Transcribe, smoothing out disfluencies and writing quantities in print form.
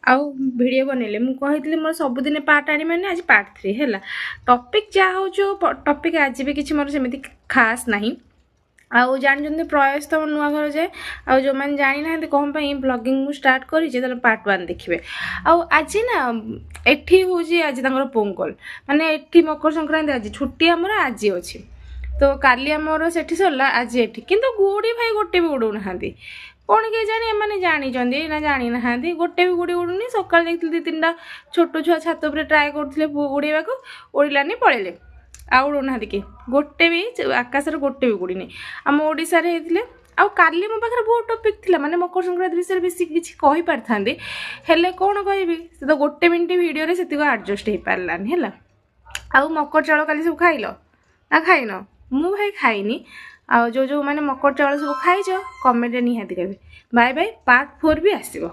आउ वीडियो बनैले मु कहितली मोर सबुदिन पार्ट आनी माने आज पार्ट 3 हैला टॉपिक जा हो जो टॉपिक आज भी किछि मोर सेमिति खास नाही आउ जानछन्ते प्रयास तो नुआ घर जाए आउ जो मैंने जानी ना कौन पाई ब्लॉगिंग मु स्टार्ट करी पार्ट 1 देखिए आउ आज ना एठी होजी आज तांगर पोंगल माने एठी मकर संक्रांति आज छुट्टी हमर आज अछि तो काली हमर सेठी सरला आज एठी किंतु गुडी भाई गोटे भी उडौ नहांती कौन के जाने मैंने जानी ना जानी ना गोटे भी गुड़ी उड़ूनी सकाल देखते दी तीन छोट छुआ छात पर ट्राए करते उड़ेवा को उड़ानी पड़े आ उड़ू ना कि गोटे भी आकाश गोटे भी गुड़ी नहीं आम ओडिशा रे होते आउ काली मो पाखे बहुत टॉपिक थिला माने मकर संक्रांति विषय बेसी किछि कहि पारथांदी हेले कोन कहबी से तो गोटे मिनिट वीडियो रे सेति को एडजस्ट हे पारलानी हैला आउ मकर चाउल काली सब खाइलो ना खाइनो मु भाई खाइनी आ जो जो माने मकर चाउल सब खाइछ कमेंट निहाती कहबे बाय बाय पार्ट 4 भी आसीबो।